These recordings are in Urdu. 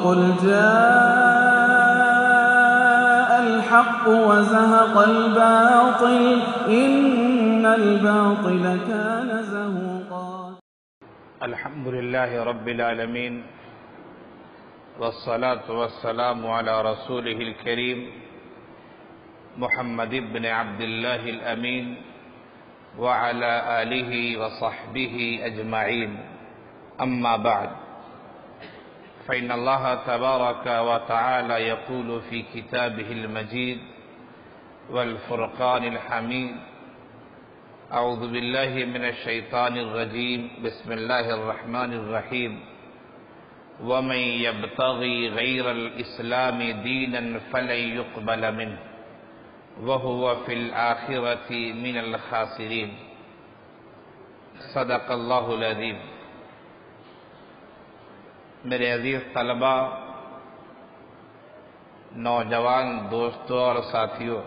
قل جاء الحق وزهق الباطل إن الباطل كان زهوقا. الحمد لله رب العالمين والصلاة والسلام على رسوله الكريم محمد بن عبد الله الأمين وعلى آله وصحبه أجمعين. أما بعد، فإن الله تبارك وتعالى يقول في كتابه المجيد والفرقان الحميد: أعوذ بالله من الشيطان الرجيم، بسم الله الرحمن الرحيم: ومن يبتغي غير الإسلام دينا فلن يقبل منه وهو في الآخرة من الخاسرين. صدق اللہ العظیم. میرے عزیز طلباء، نوجوان دوستوں اور ساتھیوں،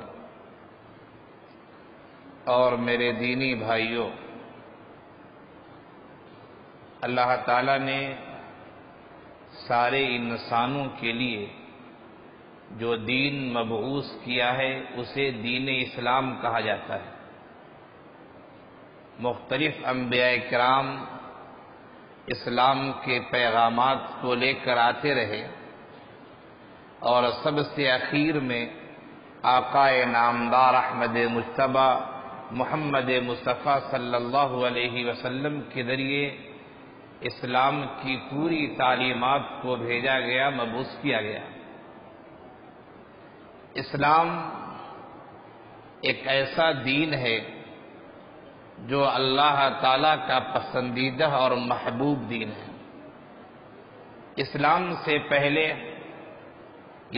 اور میرے دینی بھائیوں، اللہ تعالیٰ نے سارے انسانوں کے لیے جو دین مبعوث کیا ہے اسے دین اسلام کہا جاتا ہے. مختلف انبیاء کرام اسلام کے پیغامات کو لے کر آتے رہے، اور سب سے اخیر میں آقا نامدار احمد مجتبی محمد مصطفیٰ صلی اللہ علیہ وسلم کے ذریعے اسلام کی پوری تعلیمات کو بھیجا گیا، مبعوث کیا گیا. اسلام ایک ایسا دین ہے جو اللہ تعالیٰ کا پسندیدہ اور محبوب دین ہے. اسلام سے پہلے،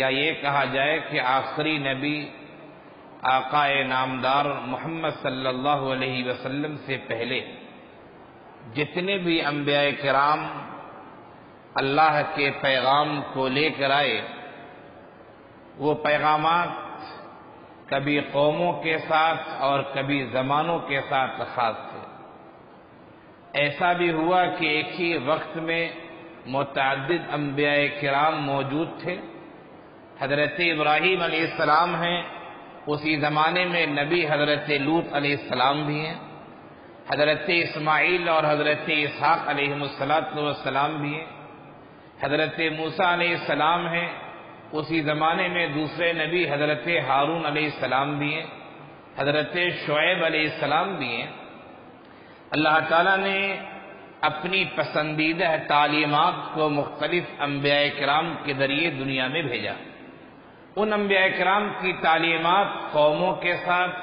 یا یہ کہا جائے کہ آخری نبی آقا نامدار محمد صلی اللہ علیہ وسلم سے پہلے جتنے بھی انبیاء کرام اللہ کے پیغام کو لے کر آئے، وہ پیغامات کبھی قوموں کے ساتھ اور کبھی زمانوں کے ساتھ خاص تھے. ایسا بھی ہوا کہ ایک ہی وقت میں متعدد انبیاء کرام موجود تھے. حضرت ابراہیم علیہ السلام ہیں، اسی زمانے میں نبی حضرت لوط علیہ السلام بھی ہیں. حضرت اسماعیل اور حضرت اسحاق علیہ السلام بھی ہیں. حضرت موسیٰ علیہ السلام ہیں، اسی زمانے میں دوسرے نبی حضرت ہارون علیہ السلام بھی ہیں. حضرت شعیب علیہ السلام بھی ہیں. اللہ تعالیٰ نے اپنی پسندیدہ تعلیمات کو مختلف انبیاء کرام کے ذریعے دنیا میں بھیجا. ان انبیاء کرام کی تعلیمات قوموں کے ساتھ،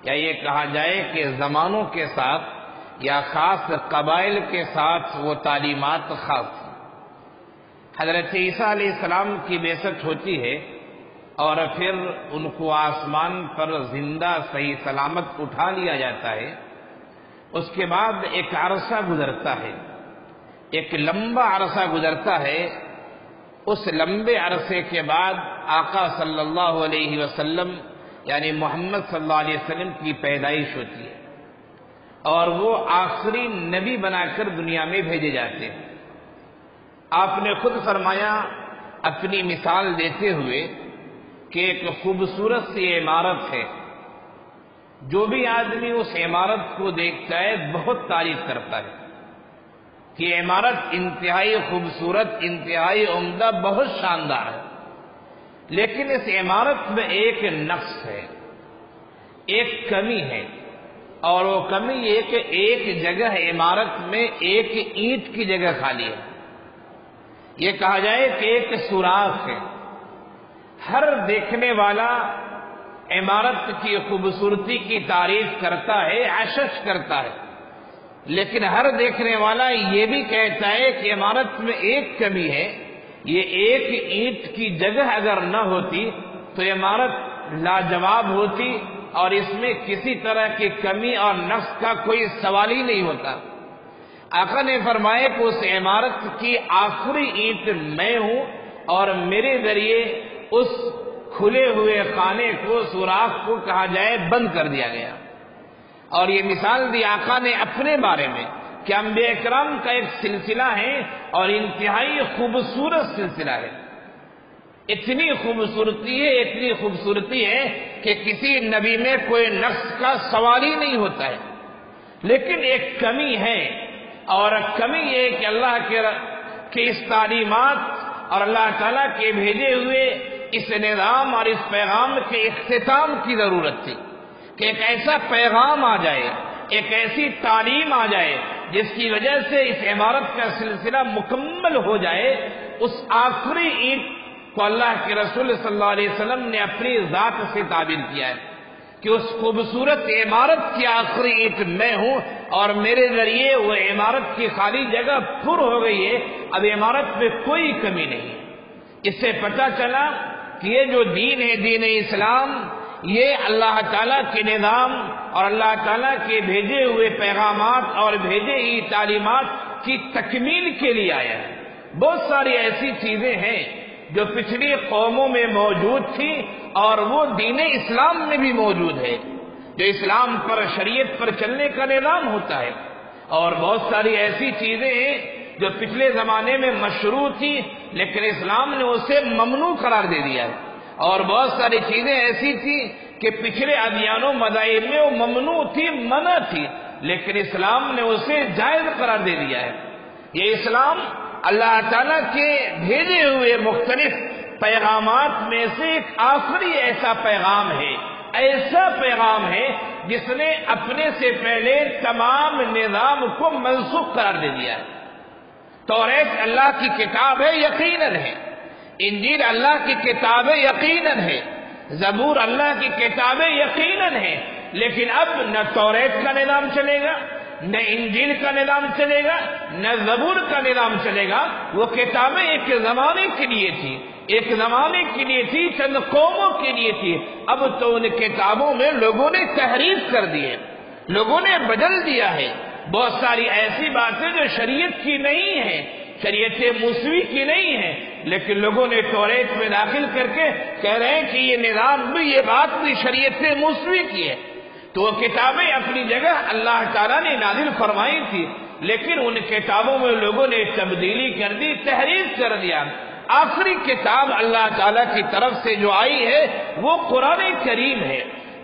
یا یہ کہا جائے کہ زمانوں کے ساتھ یا خاص قبائل کے ساتھ وہ تعلیمات خاص. حضرت عیسیٰ علیہ السلام کی بعثت ہوتی ہے اور پھر ان کو آسمان پر زندہ صحیح سلامت اٹھا لیا جاتا ہے. اس کے بعد ایک عرصہ گزرتا ہے، ایک لمبا عرصہ گزرتا ہے. اس لمبے عرصے کے بعد آقا صلی اللہ علیہ وسلم یعنی محمد صلی اللہ علیہ وسلم کی پیدائش ہوتی ہے، اور وہ آخری نبی بنا کر دنیا میں بھیجے جاتے ہیں. آپ نے خود فرمایا اپنی مثال دیتے ہوئے کہ ایک خوبصورت سی عمارت ہے، جو بھی آدمی اس عمارت کو دیکھتا ہے بہت تعریف کرتا ہے کہ عمارت انتہائی خوبصورت، انتہائی عمدہ، بہت شاندار ہے. لیکن اس عمارت میں ایک نقص ہے، ایک کمی ہے، اور وہ کمی یہ کہ ایک جگہ عمارت میں ایک اینٹ کی جگہ خالی ہے. یہ کہا جائے کہ ایک سوراخ ہے. ہر دیکھنے والا عمارت کی خوبصورتی کی تعریف کرتا ہے، عشش کرتا ہے، لیکن ہر دیکھنے والا یہ بھی کہتا ہے کہ عمارت میں ایک کمی ہے. یہ ایک اینٹ کی جگہ اگر نہ ہوتی تو عمارت لاجواب ہوتی، اور اس میں کسی طرح کی کمی اور نقص کا کوئی سوال ہی نہیں ہوتا. آقا نے فرمایا کہ اس عمارت کی آخری اینٹ میں ہوں، اور میرے ذریعے اس کھلے ہوئے خانے کو، سوراخ کو کہا جائے بند کر دیا گیا. اور یہ مثال دی آقا نے اپنے بارے میں کہ انبیاء کرام کا ایک سلسلہ ہے اور انتہائی خوبصورت سلسلہ ہے. اتنی خوبصورتی ہے کہ کسی نبی میں کوئی نقص کا سوال ہی نہیں ہوتا ہے. لیکن ایک کمی ہے، اور کمی یہ کہ اللہ کے اس تعلیمات اور اللہ تعالیٰ کے بھیجے ہوئے اس نظام اور اس پیغام کے اختتام کی ضرورت تھی کہ ایک ایسا پیغام آ جائے، ایک ایسی تعلیم آ جائے جس کی وجہ سے اس عمارت کا سلسلہ مکمل ہو جائے. اس آخری اینٹ کو اللہ کے رسول صلی اللہ علیہ وسلم نے اپنی ذات سے تعبیر کیا ہے کہ اس خوبصورت عمارت کی آخری اینٹ میں ہوں، اور میرے ذریعے وہ عمارت کی خالی جگہ پر ہو گئی ہے. اب عمارت میں کوئی کمی نہیں ہے. اس سے پتہ چلا کہ یہ جو دین ہے، دین اسلام، یہ اللہ تعالیٰ کے نظام اور اللہ تعالیٰ کے بھیجے ہوئے پیغامات اور بھیجے ہوئی تعلیمات کی تکمیل کے لیے آیا ہے. بہت ساری ایسی چیزیں ہیں جو پچھلی قوموں میں موجود تھی اور وہ دین اسلام میں بھی موجود ہے، جو اسلام پر، شریعت پر چلنے کا نظام ہوتا ہے. اور بہت ساری ایسی چیزیں ہیں جو پچھلے زمانے میں مشروع تھی لیکن اسلام نے اسے ممنوع قرار دے دیا ہے. اور بہت ساری چیزیں ایسی تھی کہ پچھلے ادیانوں مذاہب میں وہ ممنوع تھی، منع تھی، لیکن اسلام نے اسے جائز قرار دے دیا ہے. یہ اسلام اللہ تعالیٰ کے بھیجے ہوئے مختلف پیغامات میں سے ایک آخری ایسا پیغام ہے جس نے اپنے سے پہلے تمام نظام کو منسوخ قرار دے دیا ہے. توریت اللہ کی کتاب ہے، یقیناً ہے. انجیل اللہ کی کتاب ہے، یقیناً ہے. زبور اللہ کی کتابیں یقیناً ہے. لیکن اب نہ توریت کا نظام چلے گا، نہ انجیل کا نظام چلے گا، نہ زبور کا نظام چلے گا. وہ کتابیں ایک زمانے کے لیے تھی، چند قوموں کے لیے تھی. اب تو ان کتابوں میں لوگوں نے تحریف کر دی ہے، لوگوں نے بدل دیا ہے. بہت ساری ایسی باتیں جو شریعت کی نہیں ہیں، شریعت موسوی کی نہیں ہے، لیکن لوگوں نے توریت میں داخل کر کے کہہ رہے ہیں کہ یہ نظام بھی، یہ بات بھی شریعت موسوی کی ہے. تو وہ کتابیں اپنی جگہ اللہ تعالیٰ نے نازل فرمائی تھی، لیکن ان کتابوں میں لوگوں نے تبدیلی کر دی، تحریف کر دیا. آخری کتاب اللہ تعالیٰ کی طرف سے جو آئی ہے وہ قرآن کریم ہے.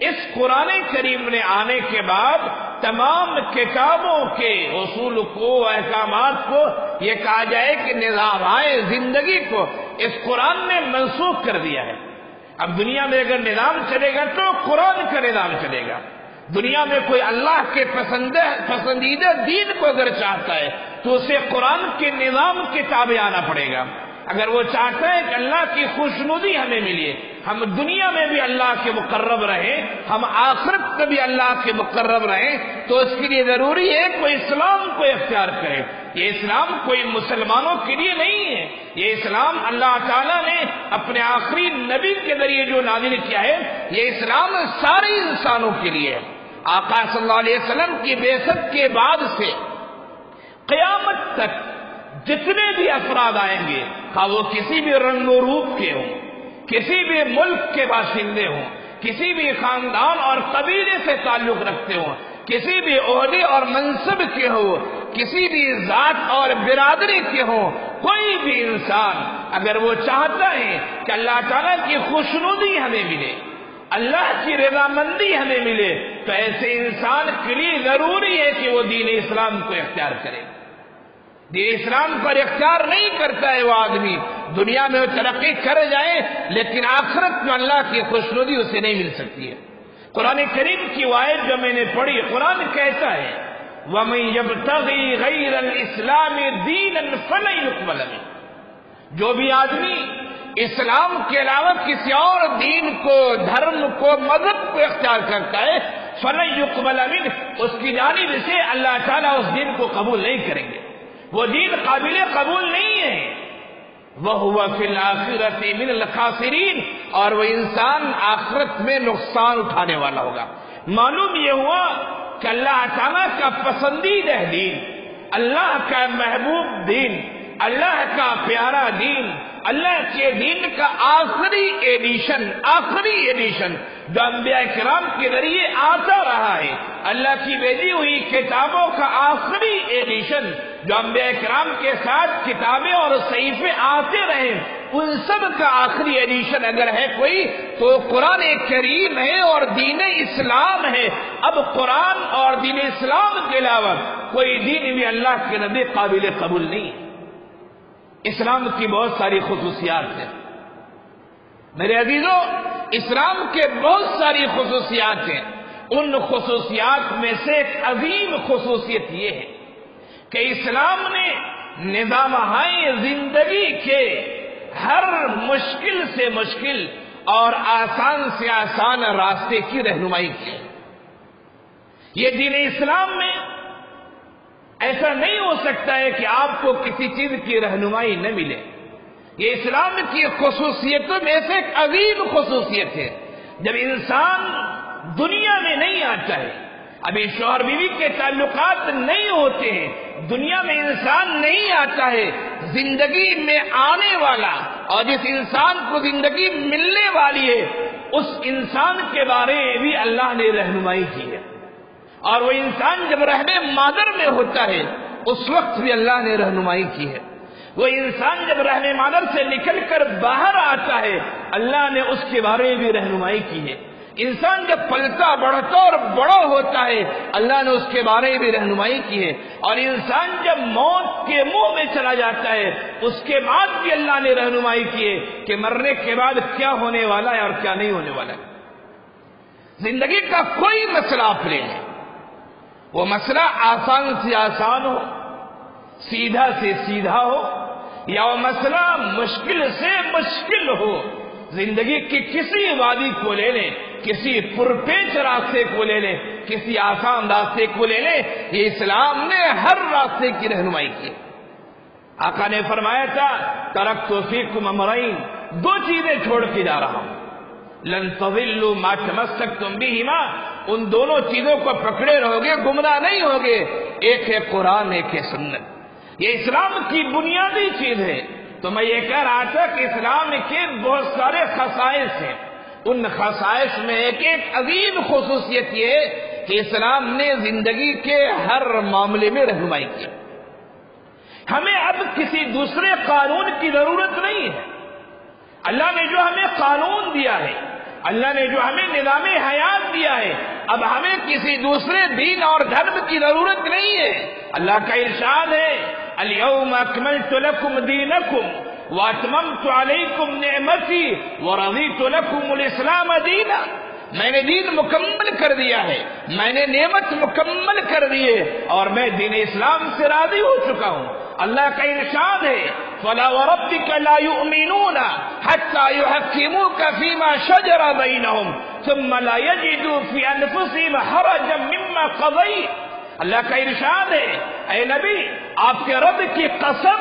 اس قرآن کریم نے آنے کے بعد تمام کتابوں کے اصول کو، احکامات کو یہ کہا جائے کہ نظام زندگی کو اس قرآن نے منسوخ کر دیا ہے. اب دنیا میں اگر نظام چلے گا تو قرآن کا نظام چلے گا. دنیا میں کوئی اللہ کے پسندیدہ دین کو اگر چاہتا ہے تو اسے قرآن کے نظام کے تابع آنا پڑے گا. اگر وہ چاہتا ہے کہ اللہ کی خوشنودی ہمیں ملے، ہم دنیا میں بھی اللہ کے مقرب رہیں، ہم آخرت میں بھی اللہ کے مقرب رہیں، تو اس کے لیے ضروری ہے کوئی اسلام کو اختیار کرے. یہ اسلام کوئی مسلمانوں کے لیے نہیں ہے. یہ اسلام اللہ تعالیٰ نے اپنے آخری نبی کے ذریعے جو نازل کیا ہے، یہ اسلام سارے انسانوں کے لیے ہے. آقا صلی اللہ علیہ وسلم کی بعثت کے بعد سے قیامت تک جتنے بھی افراد آئیں گے، خواہ وہ کسی بھی رنگ و روپ کے ہوں، کسی بھی ملک کے باشندے ہوں، کسی بھی خاندان اور قبیلے سے تعلق رکھتے ہوں، کسی بھی عہدے اور منصب کے ہوں، کسی بھی ذات اور برادری کے ہوں، کوئی بھی انسان اگر وہ چاہتا ہے کہ اللہ تعالیٰ کی خوشنودی ہمیں ملے، اللہ کی رضامندی ہمیں ملے، تو ایسے انسان کے لیے ضروری ہے کہ وہ دین اسلام کو اختیار کرے. دین اسلام پر اختیار نہیں کرتا ہے وہ آدمی، دنیا میں وہ ترقی کر جائے لیکن آخرت میں اللہ کی خوشنودی اسے نہیں مل سکتی ہے. قرآن کریم کی آیت جو میں نے پڑھی، قرآن کہتا ہے وَمَن يَبْتَغِي غَيْرَ الْإِسْلَامِ دِينًا فَلَن يُقْبَلَ مِنْهُ، جو بھی آدمی اسلام کے علاوہ کسی اور دین کو، دھرم کو، مذہب کو اختیار کرتا ہے، فَلَن يُقْبَلَ مِنْهُ، اس کی جانب سے اللہ تعالیٰ اس دین کو قبول نہیں کریں گے. وہ دین قابل قبول نہیں ہے. وَهُوَ فِي الْآخِرَةِ مِنَ الْخَاسِرِينَ، اور وہ انسان آخرت میں نقصان اٹھانے والا ہوگا. معلوم یہ ہوا کہ اللہ تعالیٰ کا پسندیدہ دین، اللہ کا محبوب دین، اللہ کا پیارا دین، اللہ کے دین کا آخری ایڈیشن جو انبیاء کرام کے ذریعے آتا رہا ہے، اللہ کی بھیجی ہوئی کتابوں کا آخری ایڈیشن جو انبیاء کرام کے ساتھ کتابیں اور صحیفے آتے رہے، ان سب کا آخری ایڈیشن اگر ہے کوئی تو قرآن کریم ہے اور دین اسلام ہے۔ اب قرآن اور دین اسلام کے علاوہ کوئی دین بھی اللہ کے نزدیک قابل قبول نہیں ہے۔ اسلام کی بہت ساری خصوصیات ہیں میرے عزیزوں، اسلام کے بہت ساری خصوصیات ہیں۔ ان خصوصیات میں سے ایک عظیم خصوصیت یہ ہے کہ اسلام نے نظامہائے زندگی کے ہر مشکل سے مشکل اور آسان سے آسان راستے کی رہنمائی کی۔ یہ دین اسلام میں ایسا نہیں ہو سکتا ہے کہ آپ کو کسی چیز کی رہنمائی نہ ملے۔ یہ اسلام کی خصوصیتوں میں سے ایک عظیم خصوصیت ہے۔ جب انسان دنیا میں نہیں آتا ہے، ابھی شوہر بیوی کے تعلقات نہیں ہوتے ہیں، دنیا میں انسان نہیں آتا ہے، زندگی میں آنے والا اور جس انسان کو زندگی ملنے والی ہے اس انسان کے بارے میں بھی اللہ نے رہنمائی کی ہے، اور وہ انسان جب رحم مادر میں ہوتا ہے اس وقت بھی اللہ نے رہنمائی کی ہے۔ وہ انسان جب رحم مادر سے نکل کر باہر آتا ہے اللہ نے اس کے بارے میں بھی رہنمائی کی ہے۔ انسان جب پلتا بڑھتا اور بڑا ہوتا ہے اللہ نے اس کے بارے میں بھی رہنمائی کی ہے، اور انسان جب موت کے منہ میں چلا جاتا ہے اس کے بعد بھی اللہ نے رہنمائی کی ہے کہ مرنے کے بعد کیا ہونے والا ہے اور کیا نہیں ہونے والا ہے۔ زندگی کا کوئی مسئلہ آپ لے لیں، وہ مسئلہ آسان سے آسان ہو، سیدھا سے سیدھا ہو، یا وہ مسئلہ مشکل سے مشکل ہو، زندگی کی کسی وادی کو لے لیں، کسی پرپیچ راستے کو لے لیں، کسی آسان راستے کو لے لیں، یہ اسلام نے ہر راستے کی رہنمائی کی۔ آقا نے فرمایا تھا ترکت فیکم امرین، دو چیزیں چھوڑ کے جا رہا ہوں، لن تضلوا ما تمسکتم بہما، ان دونوں چیزوں کو پکڑے رہو گے گمراہ نہیں ہوگے، ایک ہے قرآن، ایک ہے سنت۔ یہ اسلام کی بنیادی چیز ہے۔ تو میں یہ کہہ رہا تھا کہ اسلام کے بہت سارے خصائص ہیں، ان خصائص میں ایک عظیم خصوصیت یہ ہے کہ اسلام نے زندگی کے ہر معاملے میں رہنمائی کی۔ ہمیں اب کسی دوسرے قانون کی ضرورت نہیں ہے۔ اللہ نے جو ہمیں قانون دیا ہے، اللہ نے جو ہمیں نظام حیات دیا ہے، اب ہمیں کسی دوسرے دین اور دھرم کی ضرورت نہیں ہے۔ اللہ کا ارشاد ہے اليوم اکملت لکم دینکم واتممت علیکم نعمتی ورضیت لکم الاسلام دینا، میں نے دین مکمل کر دیا ہے، میں نے نعمت مکمل کر دی ہے اور میں دین اسلام سے راضی ہو چکا ہوں۔ اللہ کا ارشاد ہے فَلَا وَرَبِّكَ لَا يُؤْمِنُونَ حَتَّى يُحَكِّمُوكَ فِي مَا شَجَرَ بَيْنَهُمْ ثُمَّ لَا يَجِدُوا فِي أَنفُسِهِمْ حَرَجًا مِّمَّا قَضَيْتَ۔ اللہ کا ارشاد ہے اے نبی آپ کے رب کی قسم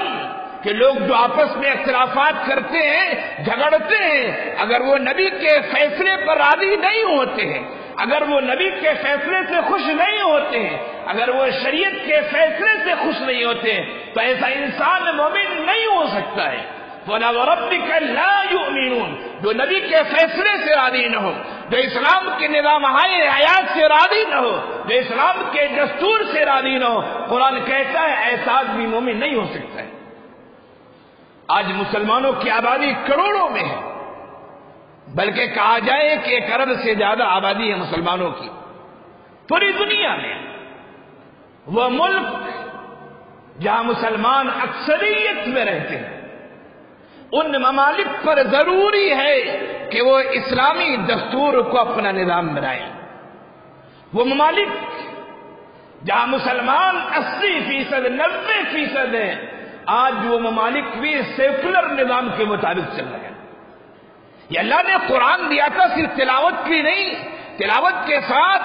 کہ لوگ جو آپس میں اختلافات کرتے ہیں، جھگڑتے ہیں، اگر وہ نبی کے فیصلے پر راضی نہیں ہوتے ہیں، اگر وہ نبی کے فیصلے سے خوش نہیں ہوتے ہیں، اگر وہ شریعت کے فیصلے سے خوش نہیں ہوتے ہیں تو ایسا انسان مومن نہیں ہو سکتا ہے۔ وَلَا وَرَبِّكَ لَا يُؤْمِنُونَ، جو نبی کے فیصلے سے راضی نہ ہو، جو اسلام کے نظام حیات سے راضی نہ ہو، جو اسلام کے دستور سے راضی نہ ہو، قرآن کہتا ہے ایسا آدمی مومن نہیں ہو سکتا ہے۔ آج مسلمانوں کی آبادی کروڑوں میں ہے، بلکہ کہا جائے کہ 1 ارب سے زیادہ آبادی ہے مسلمانوں کی پوری دنیا میں۔ وہ ملک جہاں مسلمان اکثریت میں رہتے ہیں، ان ممالک پر ضروری ہے کہ وہ اسلامی دستور کو اپنا نظام بنائیں۔ وہ ممالک جہاں مسلمان 80%، 90% ہیں، آج وہ ممالک بھی سیکولر نظام کے مطابق چل رہے ہیں۔ یہ اللہ نے قرآن دیا تھا صرف تلاوت کی نہیں، تلاوت کے ساتھ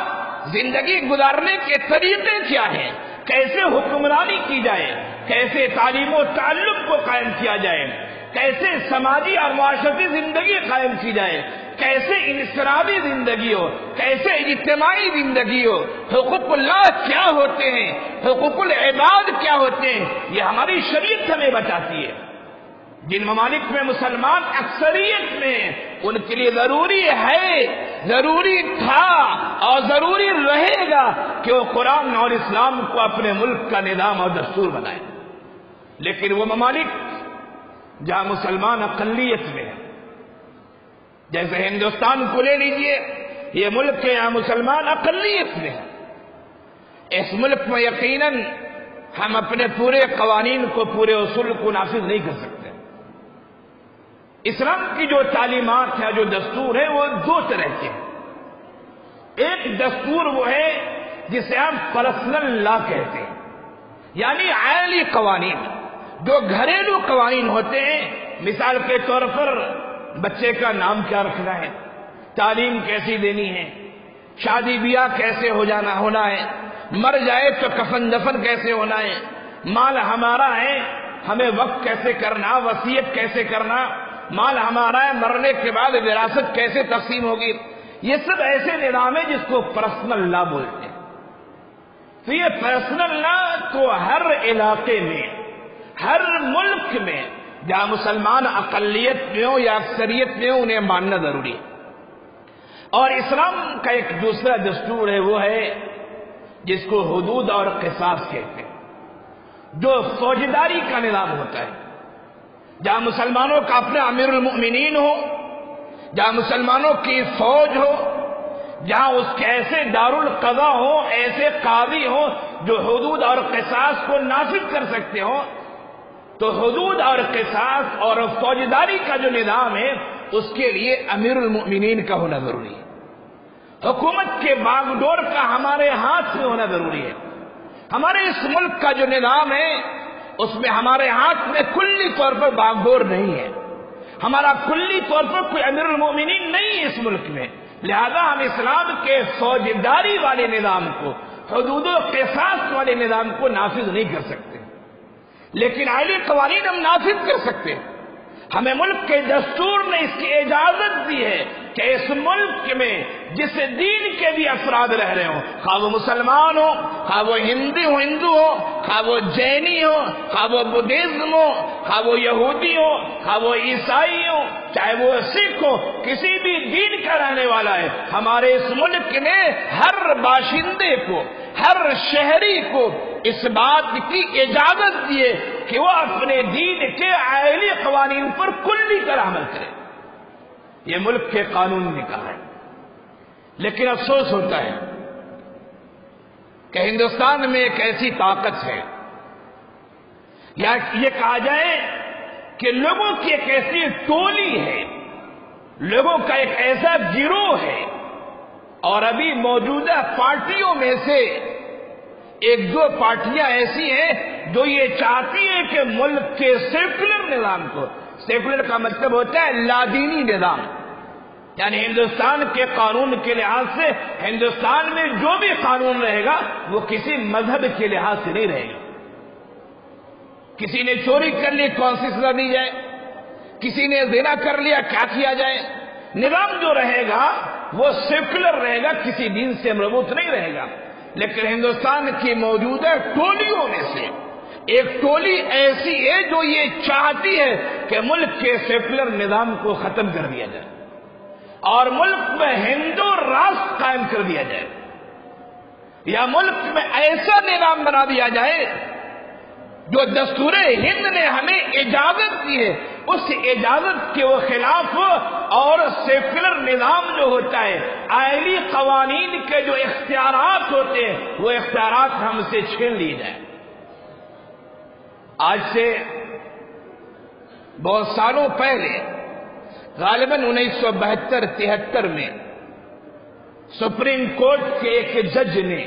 زندگی گزارنے کے طریقے کیا ہیں، کیسے حکمرانی کی جائے، کیسے تعلیم و تعلم کو قائم کیا جائے، کیسے سماجی اور معاشرتی زندگی قائم کی جائے، کیسے انفرادی زندگی ہو، کیسے اجتماعی زندگی ہو، حقوق اللہ کیا ہوتے ہیں، حقوق العباد کیا ہوتے ہیں، یہ ہماری شریعت ہمیں بتاتی ہے۔ جن ممالک میں مسلمان اکثریت میں، ان کے لیے ضروری ہے، ضروری تھا اور ضروری رہے گا کہ وہ قرآن اور اسلام کو اپنے ملک کا نظام اور دستور بنائیں۔ لیکن وہ ممالک جہاں مسلمان اقلیت میں ہیں، جیسے ہندوستان کو لے لیجئے، یہ ملک ہے یہاں مسلمان اقلیت میں ہیں، اس ملک میں یقیناً ہم اپنے پورے قوانین کو، پورے اصول کو نافذ نہیں کر سکتے۔ اسلام کی جو تعلیمات ہے، جو دستور ہے، وہ دو طرح کے ہیں۔ ایک دستور وہ ہے جسے ہم پرسنل لا کہتے ہیں، یعنی عائلی قوانین، جو گھریلو قوانین ہوتے ہیں۔ مثال کے طور پر بچے کا نام کیا رکھنا ہے، تعلیم کیسی دینی ہے، شادی بیاہ کیسے ہونا ہے، مر جائے تو کفن دفن کیسے ہونا ہے، مال ہمارا ہے ہمیں وقف کیسے کرنا، وصیت کیسے کرنا، مال ہمارا ہے مرنے کے بعد وراثت کیسے تقسیم ہوگی، یہ سب ایسے نظام ہے جس کو پرسنل لا بولتے ہیں۔ تو یہ پرسنل لا تو ہر علاقے میں، ہر ملک میں جہاں مسلمان اقلیت میں ہو یا اکثریت میں ہو، انہیں ماننا ضروری ہے۔ اور اسلام کا ایک دوسرا دستور ہے، وہ ہے جس کو حدود اور قصاص کہتے ہیں، جو فوجداری کا نظام ہوتا ہے، جہاں مسلمانوں کا اپنا امیر المؤمنین ہو، جہاں مسلمانوں کی فوج ہو، جہاں اس کے ایسے دارالقضا ہو، ایسے قاضی ہو جو حدود اور قصاص کو نافذ کر سکتے ہو۔ تو حدود اور قصاص اور فوجداری کا جو نظام ہے، اس کے لیے امیر المؤمنین کا ہونا ضروری ہے۔ حکومت کے باغ ڈور کا ہمارے ہاتھ میں ہونا ضروری ہے۔ ہمارے اس ملک کا جو نظام ہے، اس میں ہمارے ہاتھ میں کلی طور پر باغ ڈور نہیں ہے، ہمارا کلی طور پر کوئی امیر المؤمنین نہیں ہے اس ملک میں، لہذا ہم اسلام کے فوجداری والے نظام کو، حدود و قصاص والے نظام کو نافذ نہیں کر سکتے، لیکن عائلی قوانین ہم نافذ کر سکتے ہیں۔ ہمیں ملک کے دستور نے اس کی اجازت دی ہے کہ اس ملک میں جس دین کے بھی افراد رہ رہے ہوں، خواہ وہ مسلمان ہو، خواہ وہ ہندو ہو، خواہ وہ جینی ہو، خواہ وہ بدھزم ہو، خواہ وہ یہودی ہو، خواہ وہ عیسائی ہو، چاہے وہ سکھ ہو، کسی بھی دین کا رہنے والا ہے، ہمارے اس ملک نے ہر باشندے کو، ہر شہری کو اس بات کی اجازت دی ہے کہ وہ اپنے دین کے عائلی قوانین پر کلی طرح عمل کرے۔ یہ ملک کے قانون نے کہا ہے، لیکن افسوس ہوتا ہے کہ ہندوستان میں ایک ایسی طاقت ہے، یا یہ کہا جائے کہ لوگوں کی ایک ایسی ٹولی ہے، لوگوں کا ایک ایسا گروہ ہے، اور ابھی موجودہ پارٹیوں میں سے ایک دو پارٹیاں ایسی ہیں جو یہ چاہتی ہیں کہ ملک کے سیکولر نظام کو، سیکولر کا مطلب ہوتا ہے لادینی نظام، یعنی ہندوستان کے قانون کے لحاظ سے ہندوستان میں جو بھی قانون رہے گا وہ کسی مذہب کے لحاظ سے نہیں رہے گا۔ کسی نے چوری کر لی کون سی سزا دی جائے، کسی نے زنا کر لیا کیا کیا جائے، نظام جو رہے گا وہ سیکولر رہے گا، کسی دین سے مربوط نہیں رہے گا۔ لیکن ہندوستان کی موجودہ ٹولیوں میں سے ایک ٹولی ایسی ہے جو یہ چاہتی ہے کہ ملک کے سیکولر نظام کو ختم کر دیا جائے اور ملک میں ہندو راج قائم کر دیا جائے، یا ملک میں ایسا نظام بنا دیا جائے جو دستور ہند نے ہمیں اجازت دی ہے اس اجازت کے وہ خلاف ہو، اور سیکولر نظام جو ہوتا ہے، عائلی قوانین کے جو اختیارات ہوتے ہیں، وہ اختیارات ہم سے چھین لیے جائیں۔ آج سے بہت سالوں پہلے، غالباً 1972-73 میں سپریم کورٹ کے ایک جج نے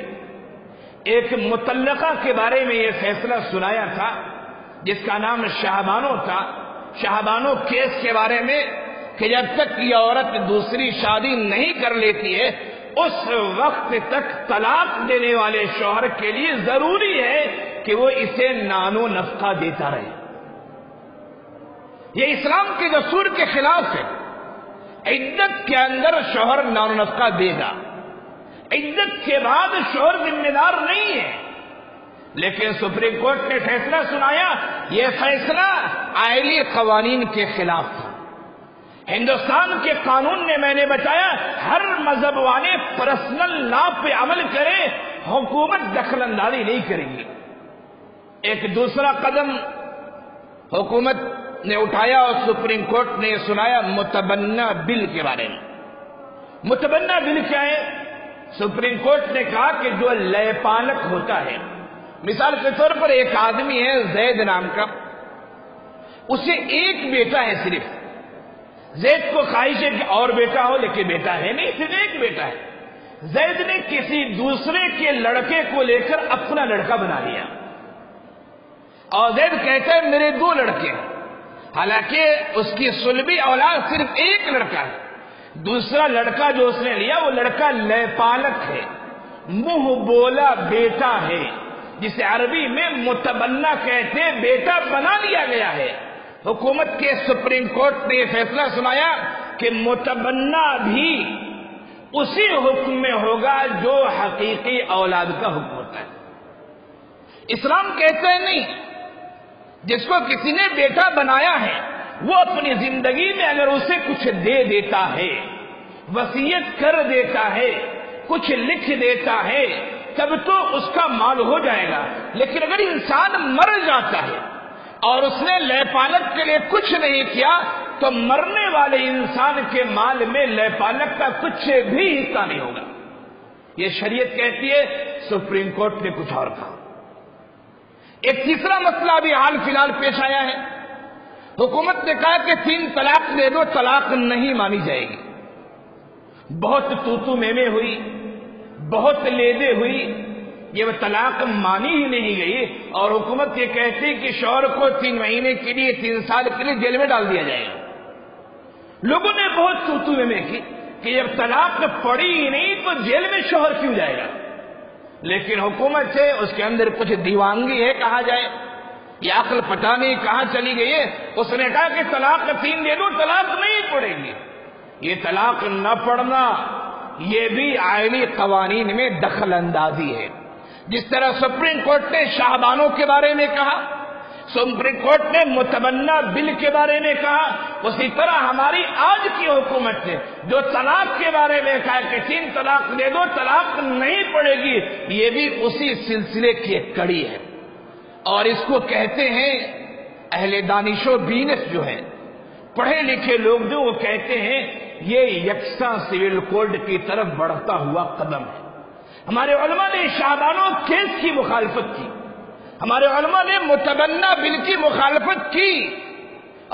ایک مطلقہ کے بارے میں یہ فیصلہ سنایا تھا جس کا نام شاہبانو تھا، شاہبانو کیس کے بارے میں، کہ جب تک یہ عورت دوسری شادی نہیں کر لیتی ہے اس وقت تک طلاق دینے والے شوہر کے لیے ضروری ہے کہ وہ اسے نان و نفقہ دیتا رہے۔ یہ اسلام کے دستور کے خلاف ہے۔ عدت کے اندر شوہر نان و نفقہ دے گا، عدت کے بعد شوہر ذمہ دار نہیں ہے، لیکن سپریم کورٹ نے فیصلہ سنایا، یہ فیصلہ آئلی قوانین کے خلاف تھا۔ ہندوستان کے قانون نے، میں نے بتایا، ہر مذہب والے پرسنل لا پہ عمل کرے، حکومت دخل اندازی نہیں کرے گی۔ ایک دوسرا قدم حکومت نے اٹھایا اور سپریم کورٹ نے سنایا متبنہ بل کے بارے میں۔ متبنہ بل کیا ہے؟ سپریم کورٹ نے کہا کہ جو لے پالک ہوتا ہے، مثال کے طور پر ایک آدمی ہے زید نام کا، اسے ایک بیٹا ہے صرف، زید کو خواہش ہے کہ اور بیٹا ہو، لیکن بیٹا ہے نہیں، صرف ایک بیٹا ہے۔ زید نے کسی دوسرے کے لڑکے کو لے کر اپنا لڑکا بنا لیا، اور زید کہتا ہے میرے 2 لڑکے ہیں، حالانکہ اس کی صلبی اولاد صرف ایک لڑکا ہے۔ دوسرا لڑکا جو اس نے لیا وہ لڑکا لے پالک ہے، منہ بولا بیٹا ہے، جسے عربی میں متبنہ کہتے ہیں، بیٹا بنا لیا گیا ہے۔ حکومت کے سپریم کورٹ نے یہ فیصلہ سنایا کہ متبنہ بھی اسی حکم میں ہوگا جو حقیقی اولاد کا حکم ہوتا ہے۔ اسلام کہتا ہے نہیں، جس کو کسی نے بیٹا بنایا ہے وہ اپنی زندگی میں اگر اسے کچھ دے دیتا ہے، وصیت کر دیتا ہے، کچھ لکھ دیتا ہے، تب تو اس کا مال ہو جائے گا۔ لیکن اگر انسان مر جاتا ہے اور اس نے لے پالک کے لیے کچھ نہیں کیا تو مرنے والے انسان کے مال میں لے پالک کا کچھ بھی حصہ نہیں ہوگا۔ یہ شریعت کہتی ہے، سپریم کورٹ نے کچھ اور کہا۔ ایک تیسرا مسئلہ بھی حال فی الحال پیش آیا ہے۔ حکومت نے کہا کہ 3 طلاق دے دو، طلاق نہیں مانی جائے گی۔ بہت تو میں ہوئی، بہت لیدے ہوئی، یہ وہ طلاق مانی ہی نہیں گئی، اور حکومت یہ کہتی کہ شوہر کو 3 مہینے کے لیے 3 سال کے لیے جیل میں ڈال دیا جائے گا۔ لوگوں نے بہت تو میں کی کہ جب طلاق پڑی ہی نہیں تو جیل میں شوہر کیوں جائے گا، لیکن حکومت سے اس کے اندر کچھ دیوانگی ہے کہا جائے، یہ عقل پتہ نہیں کہاں چلی گئی ہے۔ اس نے کہا کہ طلاق 3 دے دو، طلاق نہیں پڑے گی۔ یہ طلاق نہ پڑنا یہ بھی آئلی قوانین میں دخل اندازی ہے۔ جس طرح سپریم کورٹ نے شاہبانوں کے بارے میں کہا، سپریم کورٹ نے متبنہ بل کے بارے میں کہا، اسی طرح ہماری آج کی حکومت نے جو طلاق کے بارے میں کہا کہ 3 طلاق دے دو، طلاق نہیں پڑے گی، یہ بھی اسی سلسلے کی ایک کڑی ہے۔ اور اس کو کہتے ہیں اہل دانش و بینش جو ہیں، پڑھے لکھے لوگ جو، وہ کہتے ہیں یہ یکساں سول کوڈ کی طرف بڑھتا ہوا قدم ہے۔ ہمارے علماء نے شاہبانوں کیس کی مخالفت کی، ہمارے علماء نے متبنہ بل کی مخالفت کی،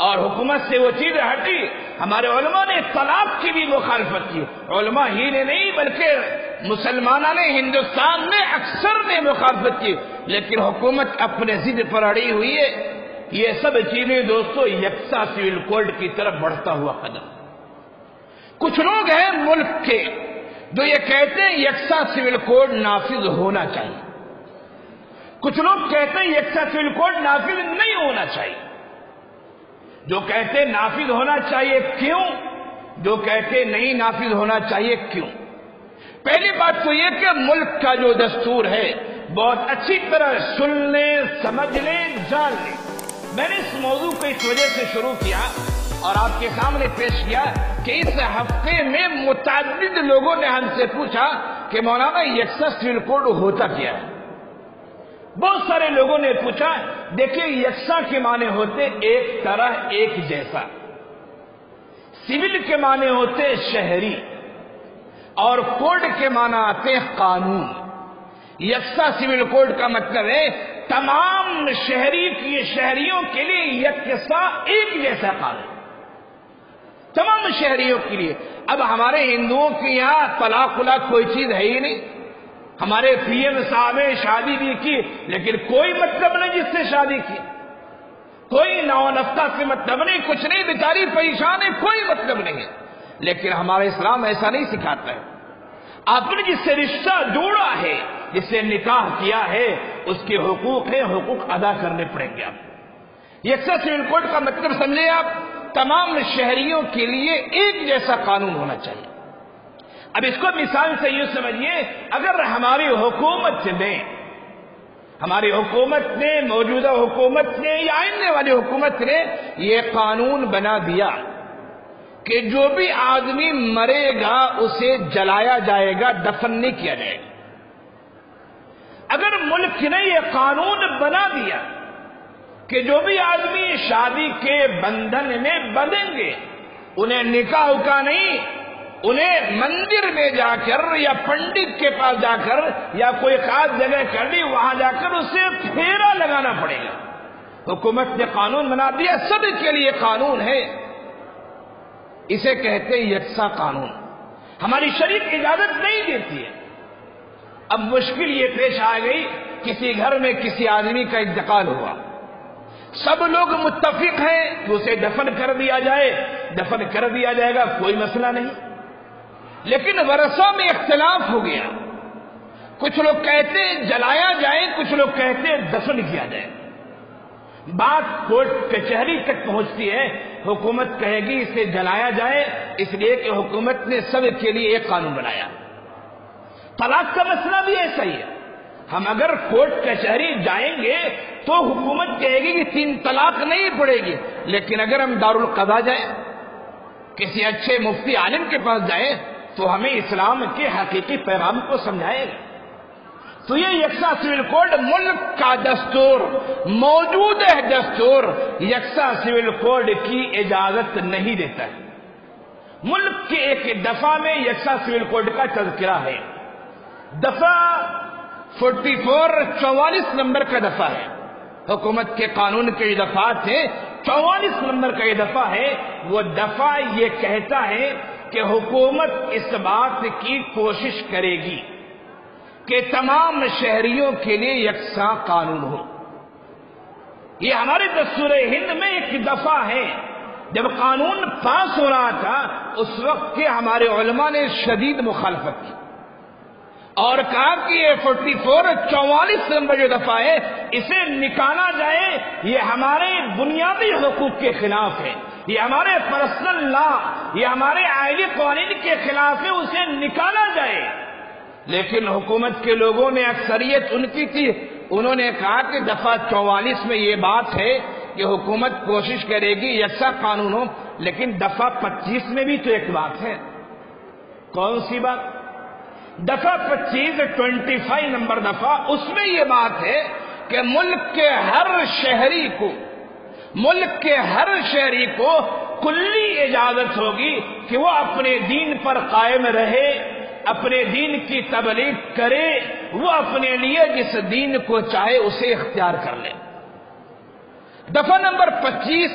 اور حکومت سے وہ چیز ہٹی۔ ہمارے علماء نے طلاق کی بھی مخالفت کی، علماء ہی نے نہیں بلکہ مسلمانوں نے، ہندوستان نے اکثر نے مخالفت کی، لیکن حکومت اپنے ضد پر اڑی ہوئی ہے۔ یہ سب چیزیں دوستو یکساں سول کوڈ کی طرف بڑھتا ہوا قدم۔ کچھ لوگ ہیں ملک کے جو یہ کہتے ہیں یکساں سول کوڈ نافذ ہونا چاہیے، کچھ لوگ کہتے ہیں یکساں سول کوڈ نافذ نہیں ہونا چاہیے۔ جو کہتے نافذ ہونا چاہیے کیوں، جو کہتے نہیں نافذ ہونا چاہیے کیوں؟ پہلی بات تو یہ کہ ملک کا جو دستور ہے بہت اچھی طرح سن لیں، سمجھ لیں، جان لیں۔ میں نے اس موضوع کو اس وجہ سے شروع کیا اور آپ کے سامنے پیش کیا کہ اس ہفتے میں متعدد لوگوں نے ہم سے پوچھا کہ مولانا یکساں سول کوڈ ہوتا کیا ہے۔ بہت سارے لوگوں نے پوچھا، دیکھیں یکساں کے معنی ہوتے ایک طرح، ایک جیسا، سول کے معنی ہوتے شہری، اور کوڈ کے معنی آتے قانون۔ یکساں سول کوڈ کا مطلب ہے تمام شہریوں کے لیے یکساں ایک جیسا قانون، تمام شہریوں کے لیے۔ اب ہمارے ہندوؤں کے یہاں طلاق کوئی چیز ہے ہی نہیں۔ ہمارے پی ایم صاحب نے شادی بھی کی لیکن کوئی مطلب نہیں جس سے شادی کی، کوئی نونفتہ سے مطلب نہیں، کچھ نہیں، بیچاری پریشان ہے، کوئی مطلب نہیں ہے۔ لیکن ہمارا اسلام ایسا نہیں سکھاتا ہے۔ آپ نے جس سے رشتہ جوڑا ہے، جس سے نکاح کیا ہے، اس کے حقوق ہیں، حقوق ادا کرنے پڑیں گے۔ آپ یکساں سول کوڈ کا مطلب سمجھے، آپ تمام شہریوں کے لیے ایک جیسا قانون ہونا چاہیے۔ اب اس کو مثال سے یوں سمجھیے، اگر ہماری حکومت نے ہماری حکومت نے، موجودہ حکومت نے یا آنے والی حکومت نے یہ قانون بنا دیا کہ جو بھی آدمی مرے گا اسے جلایا جائے گا، دفن نہیں کیا جائے گا۔ اگر ملک نے یہ قانون بنا دیا کہ جو بھی آدمی شادی کے بندھن میں بندھیں گے انہیں نکاح کا نہیں، انہیں مندر میں جا کر یا پنڈت کے پاس جا کر یا کوئی خاص جگہ کر لی وہاں جا کر اسے پھیرا لگانا پڑے گا۔ حکومت نے قانون بنا دیا، سب کے لیے قانون ہے، اسے کہتے ہیں یکساں قانون۔ ہماری شریعت اجازت نہیں دیتی ہے۔ اب مشکل یہ پیش آ گئی، کسی گھر میں کسی آدمی کا انتقال ہوا، سب لوگ متفق ہیں کہ اسے دفن کر دیا جائے، دفن کر دیا جائے گا، کوئی مسئلہ نہیں، لیکن ورثہ میں اختلاف ہو گیا۔ کچھ لوگ کہتے ہیں جلایا جائے، کچھ لوگ کہتے ہیں دفن کیا جائے۔ بات کورٹ کچہری تک پہنچتی ہے، حکومت کہے گی اسے جلایا جائے، اس لیے کہ حکومت نے سب کے لیے ایک قانون بنایا۔ طلاق کا مسئلہ بھی ایسا ہی ہے، ہم اگر کورٹ کچہری جائیں گے تو حکومت کہے گی کہ 3 طلاق نہیں پڑے گی، لیکن اگر ہم دارالقضا جائیں، کسی اچھے مفتی عالم کے پاس جائیں تو ہمیں اسلام کے حقیقی پیغام کو سمجھائے گا۔ تو یہ یکساں سول کوڈ ملک کا دستور، موجود ہے دستور، یکساں سول کوڈ کی اجازت نہیں دیتا ہے۔ ملک کے ایک دفعہ میں یکساں سول کوڈ کا تذکرہ ہے، دفعہ 44 نمبر کا دفعہ ہے۔ حکومت کے قانون کے یہ دفعات ہیں، 44 نمبر کا یہ دفعہ ہے۔ وہ دفعہ یہ کہتا ہے کہ حکومت اس بات کی کوشش کرے گی کہ تمام شہریوں کے لیے یکساں قانون ہو۔ یہ ہمارے دستور ہند میں ایک دفعہ ہے۔ جب قانون پاس ہو رہا تھا اس وقت کے ہمارے علماء نے شدید مخالفت کی اور کہا کہ یہ 44 نمبر جو دفعہ ہے اسے نکالا جائے، یہ ہمارے بنیادی حقوق کے خلاف ہے، یہ ہمارے پرسنل لا، یہ ہمارے آئلی قوانین کے خلاف ہے، اسے نکالا جائے۔ لیکن حکومت کے لوگوں نے، اکثریت ان کی تھی، انہوں نے کہا کہ دفعہ 44 میں یہ بات ہے کہ حکومت کوشش کرے گی یکساں قانون ہو، لیکن دفعہ 25 میں بھی تو ایک بات ہے۔ کون سی بات؟ دفعہ 25 نمبر دفعہ، اس میں یہ بات ہے کہ ملک کے ہر شہری کو کلی اجازت ہوگی کہ وہ اپنے دین پر قائم رہے، اپنے دین کی تبلیغ کرے، وہ اپنے لیے جس دین کو چاہے اسے اختیار کر لے۔ دفعہ نمبر 25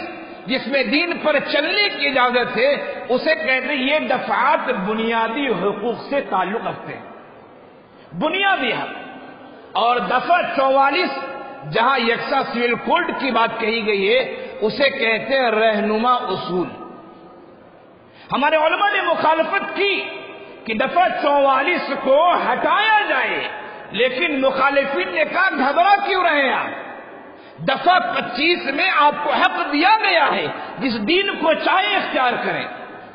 جس میں دین پر چلنے کی اجازت ہے اسے کہتے ہیں یہ دفعات بنیادی حقوق سے تعلق رکھتے ہیں، بنیادی حق۔ اور دفعہ 44 جہاں یکساں سول کوڈ کی بات کہی گئی ہے اسے کہتے ہیں رہنما اصول۔ ہمارے علماء نے مخالفت کی کہ دفعہ 44 کو ہٹایا جائے، لیکن مخالفین نے کہا گھبرا کیوں رہے آپ؟ دفعہ 25 میں آپ کو حق دیا گیا ہے، جس دین کو چاہے اختیار کریں،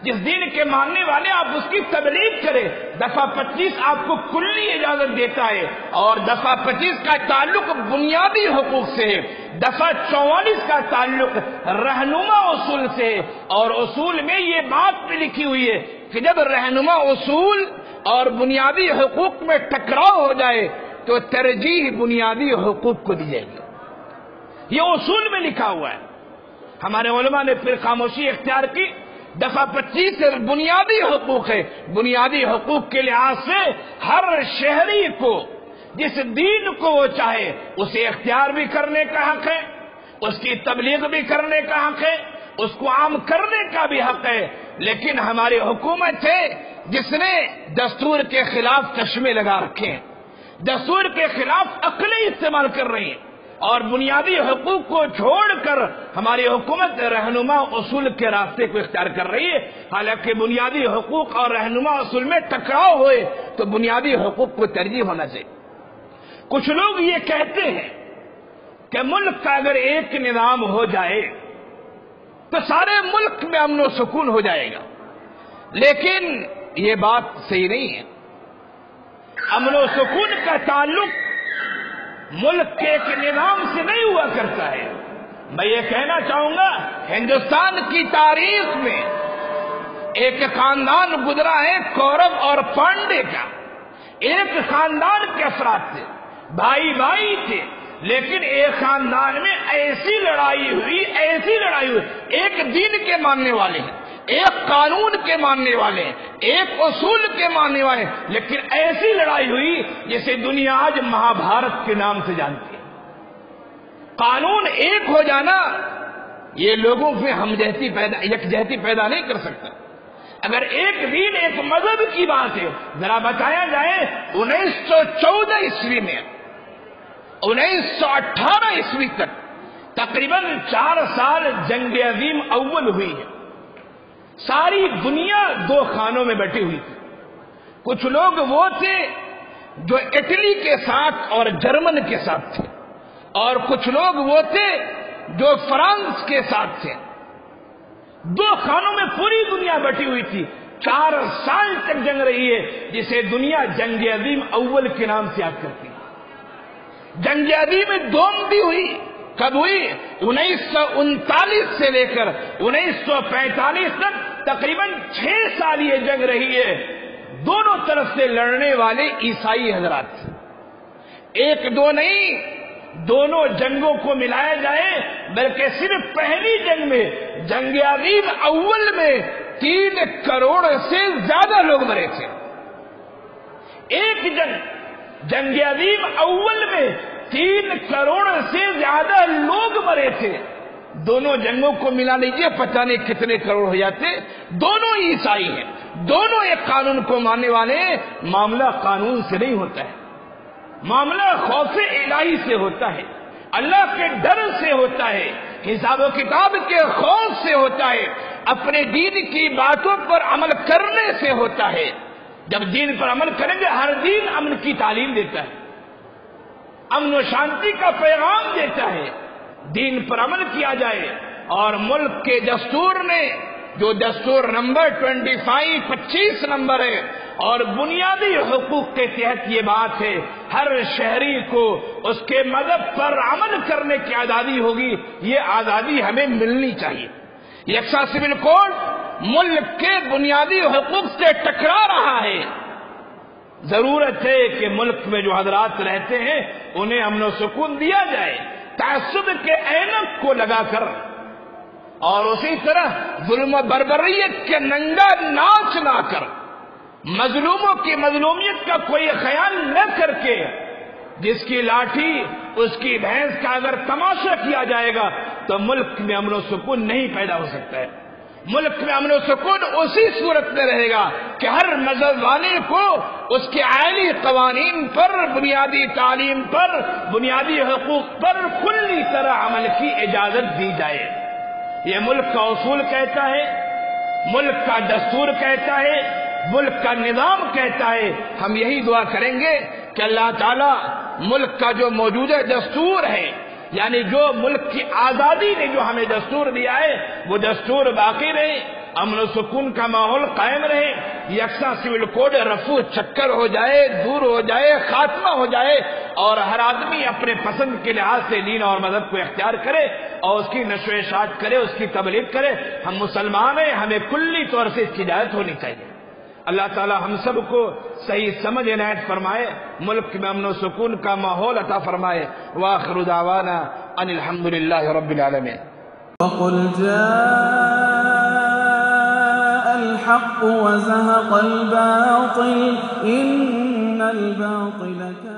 جس دین کے ماننے والے آپ اس کی تبلیغ کریں۔ دفعہ 25 آپ کو کلی اجازت دیتا ہے اور دفعہ 25 کا تعلق بنیادی حقوق سے ہے، دفعہ 44 کا تعلق رہنما اصول سے ہے۔ اور اصول میں یہ بات بھی لکھی ہوئی ہے کہ جب رہنما اصول اور بنیادی حقوق میں ٹکراؤ ہو جائے تو ترجیح بنیادی حقوق کو دی جائے گی، یہ اصول میں لکھا ہوا ہے۔ ہمارے علماء نے پھر خاموشی اختیار کی، دفعہ 25 بنیادی حقوق ہے، بنیادی حقوق کے لحاظ سے ہر شہری کو جس دین کو وہ چاہے اسے اختیار بھی کرنے کا حق ہے، اس کی تبلیغ بھی کرنے کا حق ہے، اس کو عام کرنے کا بھی حق ہے۔ لیکن ہماری حکومت ہے جس نے دستور کے خلاف چشمے لگا رکھے ہیں، دستور کے خلاف عقلیں استعمال کر رہی ہیں اور بنیادی حقوق کو چھوڑ کر ہماری حکومت رہنما اصول کے راستے کو اختیار کر رہی ہے۔ حالانکہ بنیادی حقوق اور رہنما اصول میں ٹکراؤ ہوئے تو بنیادی حقوق کو ترجیح ہونا چاہیے۔ کچھ لوگ یہ کہتے ہیں کہ ملک کا اگر ایک نظام ہو جائے تو سارے ملک میں امن و سکون ہو جائے گا، لیکن یہ بات صحیح نہیں ہے۔ امن و سکون کا تعلق ملک کے ایک نظام سے نہیں ہوا کرتا ہے۔ میں یہ کہنا چاہوں گا ہندوستان کی تاریخ میں ایک خاندان گزرا ہے کورو اور پانڈے کا، ایک خاندان کے افراد تھے، بھائی بھائی تھے، لیکن ایک خاندان میں ایسی لڑائی ہوئی، ایک دین کے ماننے والے ہیں، ایک قانون کے ماننے والے ہیں، ایک اصول کے ماننے والے ہیں، لیکن ایسی لڑائی ہوئی جسے دنیا آج مہابھارت کے نام سے جانتی ہے۔ قانون ایک ہو جانا یہ لوگوں میں یکجہتی پیدا نہیں کر سکتا۔ اگر ایک دین ایک مذہب کی بات ہے، ذرا بتایا جائے 1914 عیسوی میں 1918 عیسوی تک تقریباً 4 سال جنگ عظیم اول ہوئی ہے۔ ساری دنیا 2 خانوں میں بیٹھی ہوئی تھی۔ کچھ لوگ وہ تھے جو اٹلی کے ساتھ اور جرمن کے ساتھ تھے، اور کچھ لوگ وہ تھے جو فرانس کے ساتھ تھے۔ 2 خانوں میں پوری دنیا بیٹھی ہوئی تھی۔ 4 سال تک جنگ رہی ہے، جسے دنیا جنگ عظیم اول کے نام سے یاد کرتی ہے۔ جنگ عظیم دوم بھی ہوئی، کب ہوئی؟ 1939 سے لے کر 1945 تک تقریباً 6 سال یہ جنگ رہی ہے۔ دونوں طرف سے لڑنے والے عیسائی حضرات تھے، ایک دو نہیں، دونوں جنگوں کو ملایا جائے بلکہ صرف پہلی جنگ میں جنگ عظیم اول میں 3 کروڑ سے زیادہ لوگ مرے تھے۔ ایک جنگ عظیم اول میں 3 کروڑ سے زیادہ لوگ مرے تھے۔ دونوں جنگوں کو ملا لیجیے، پتہ نہیں کتنے کروڑ ہو جاتے۔ دونوں عیسائی ہیں، دونوں ایک قانون کو ماننے والے ہیں۔ معاملہ قانون سے نہیں ہوتا ہے، معاملہ خوف الہی سے ہوتا ہے، اللہ کے ڈر سے ہوتا ہے، حساب و کتاب کے خوف سے ہوتا ہے، اپنے دین کی باتوں پر عمل کرنے سے ہوتا ہے۔ جب دین پر عمل کریں گے، ہر دین امن کی تعلیم دیتا ہے، امن و شانتی کا پیغام دیتا ہے۔ دین پر عمل کیا جائے، اور ملک کے دستور نے جو دستور نمبر 25 نمبر ہے، اور بنیادی حقوق کے تحت یہ بات ہے ہر شہری کو اس کے مذہب پر عمل کرنے کی آزادی ہوگی۔ یہ آزادی ہمیں ملنی چاہیے۔ یکساں سول کوڈ ملک کے بنیادی حقوق سے ٹکرا رہا ہے۔ ضرورت ہے کہ ملک میں جو حضرات رہتے ہیں انہیں امن و سکون دیا جائے، تعصب کے عینک کو لگا کر، اور اسی طرح ظلم و بربریت کے ننگا ناچ نہ کر، مظلوموں کی مظلومیت کا کوئی خیال نہ کر کے، جس کی لاٹھی اس کی بھینس کا اگر تماشا کیا جائے گا تو ملک میں امن و سکون نہیں پیدا ہو سکتا ہے۔ ملک میں امن و سکون اسی صورت میں رہے گا کہ ہر مذہب والے کو اس کے آئینی قوانین پر، بنیادی تعلیم پر، بنیادی حقوق پر کلی طرح عمل کی اجازت دی جائے۔ یہ ملک کا اصول کہتا ہے، ملک کا دستور کہتا ہے، ملک کا نظام کہتا ہے۔ ہم یہی دعا کریں گے کہ اللہ تعالیٰ ملک کا جو موجودہ دستور ہے، یعنی جو ملک کی آزادی نے جو ہمیں دستور دیا ہے، وہ دستور باقی رہے، امن و سکون کا ماحول قائم رہے، یکساں سول کوڈ رفع چکر ہو جائے، دور ہو جائے، خاتمہ ہو جائے، اور ہر آدمی اپنے پسند کے لحاظ سے دین اور مذہب کو اختیار کرے اور اس کی نشر و اشاعت کرے، اس کی تبلیغ کرے۔ ہم مسلمان ہیں، ہمیں کلی طور سے اس کی اجازت ہونی چاہیے۔ اللہ تعالی ہم سب کو صحیح سمجھ عنایت فرمائے، ملک میں امن و سکون کا ماحول عطا فرمائے۔ وآخر دعوانا ان الحمد للہ رب العالمین۔ وقل جاء الحق وزهق الباطل إن الباطل كان